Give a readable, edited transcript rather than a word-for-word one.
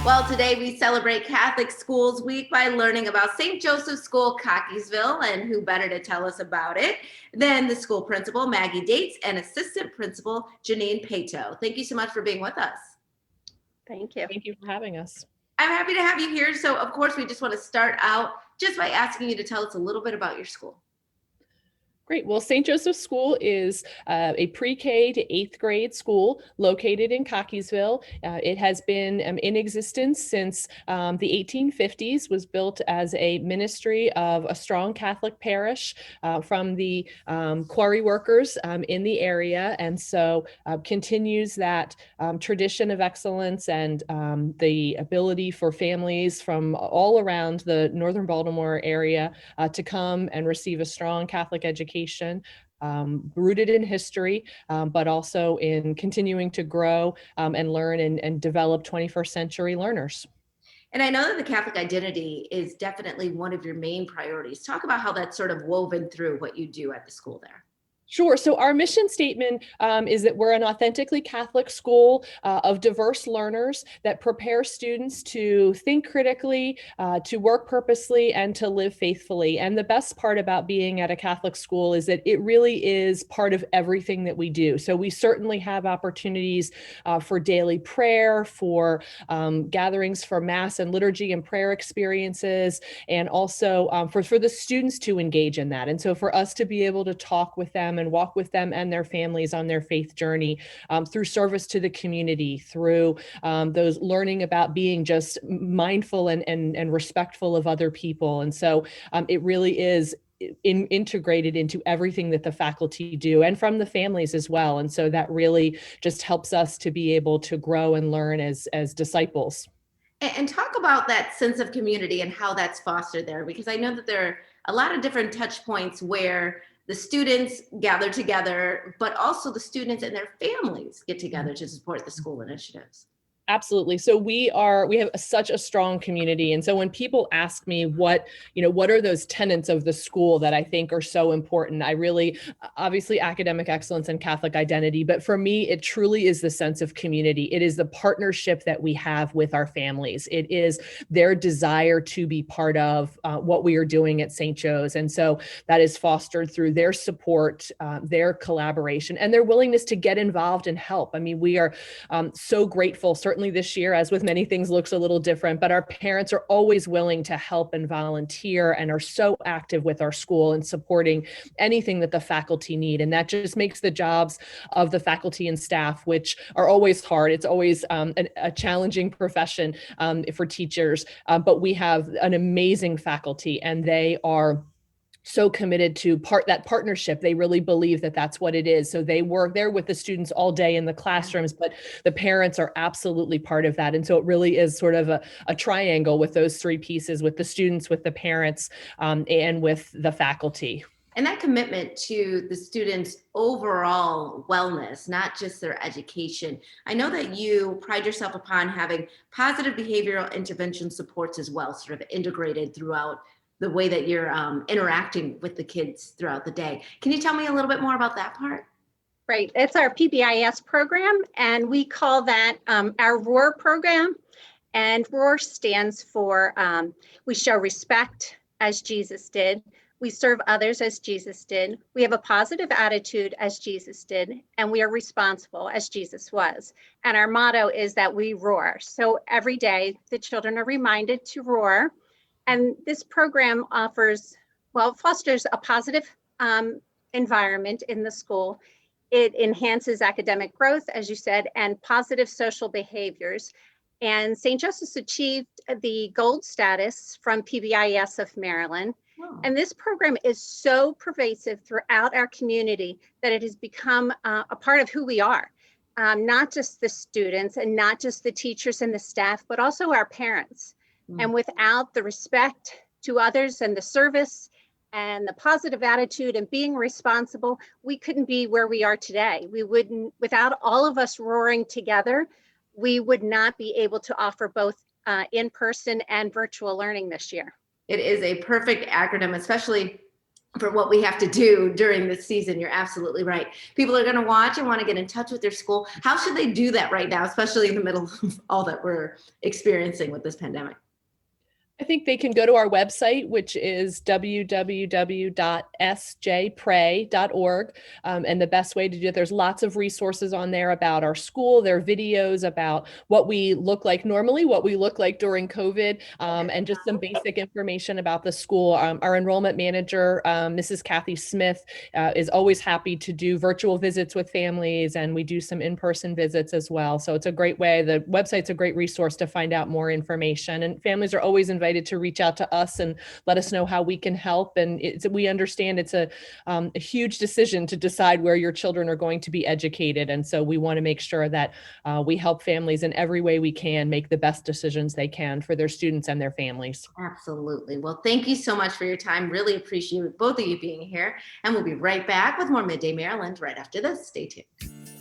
Well, today we celebrate Catholic Schools Week by learning about St. Joseph's School, Cockeysville, and who better to tell us about it than the school principal, Maggie Dates, and assistant principal, Janine Pato. Thank you so much for being with us. Thank you. Thank you for having us. I'm happy to have you here. So, of course, we just want to start out just by asking you to tell us a little bit about your school. Great. Well, St. Joseph's School is a pre-K to 8th grade school located in Cockeysville. It has been in existence since the 1850s, was built as a ministry of a strong Catholic parish from the quarry workers in the area. And so continues that tradition of excellence and the ability for families from all around the northern Baltimore area to come and receive a strong Catholic education. Rooted in history, but also in continuing to grow and learn and develop 21st century learners. And I know that the Catholic identity is definitely one of your main priorities. Talk about how that's sort of woven through what you do at the school there. Sure. So our mission statement is that we're an authentically Catholic school of diverse learners that prepare students to think critically, to work purposely, and to live faithfully. And the best part about being at a Catholic school is that it really is part of everything that we do. So we certainly have opportunities for daily prayer, for gatherings for Mass and liturgy and prayer experiences, and also for the students to engage in that. And so for us to be able to talk with them and walk with them and their families on their faith journey through service to the community, through those learning about being just mindful and respectful of other people. And so it really is integrated into everything that the faculty do and from the families as well. And so that really just helps us to be able to grow and learn as disciples. And talk about that sense of community and how that's fostered there, because I know that there are a lot of different touch points where the students gather together, but also the students and their families get together to support the school initiatives. Absolutely. So we have such a strong community. And so when people ask me what are those tenets of the school that I think are so important, I really, obviously academic excellence and Catholic identity, but for me, it truly is the sense of community. It is the partnership that we have with our families. It is their desire to be part of what we are doing at St. Joe's. And so that is fostered through their support, their collaboration, and their willingness to get involved and help. I mean, we are so grateful, certainly this year, as with many things, looks a little different, but our parents are always willing to help and volunteer and are so active with our school and supporting anything that the faculty need. And that just makes the jobs of the faculty and staff, which are always hard. It's always a challenging profession for teachers, but we have an amazing faculty and they are so committed to that partnership. They really believe that that's what it is. So they work there with the students all day in the classrooms, but the parents are absolutely part of that. And so it really is sort of a triangle with those three pieces, with the students, with the parents, and with the faculty. And that commitment to the students' overall wellness, not just their education. I know that you pride yourself upon having positive behavioral intervention supports as well, sort of integrated throughout the way that you're interacting with the kids throughout the day. Can you tell me a little bit more about that part? Right. It's our PBIS program, and we call that our ROAR program. And ROAR stands for we show respect as Jesus did. We serve others as Jesus did. We have a positive attitude as Jesus did, and we are responsible as Jesus was. And our motto is that we roar. So every day the children are reminded to roar. And this program fosters a positive environment in the school. It enhances academic growth, as you said, and positive social behaviors. And St. Joseph's achieved the gold status from PBIS of Maryland. Wow. And this program is so pervasive throughout our community that it has become a part of who we are. Not just the students and not just the teachers and the staff, but also our parents. And without the respect to others and the service and the positive attitude and being responsible, we couldn't be where we are today. We wouldn't, without all of us roaring together, we would not be able to offer both in-person and virtual learning this year. It is a perfect acronym, especially for what we have to do during this season. You're absolutely right. People are going to watch and want to get in touch with their school. How should they do that right now, especially in the middle of all that we're experiencing with this pandemic? I think they can go to our website, which is www.sjpray.org. And the best way to do it, there's lots of resources on there about our school. There are videos about what we look like normally, what we look like during COVID, and just some basic information about the school. Our enrollment manager, Mrs. Kathy Smith, is always happy to do virtual visits with families, and we do some in-person visits as well. So it's a great way. The website's a great resource to find out more information, and families are always invited to reach out to us and let us know how we can help. And we understand it's a huge decision to decide where your children are going to be educated. And so we want to make sure that we help families in every way we can make the best decisions they can for their students and their families. Absolutely. Well, thank you so much for your time. Really appreciate both of you being here. And we'll be right back with more Midday Maryland right after this. Stay tuned.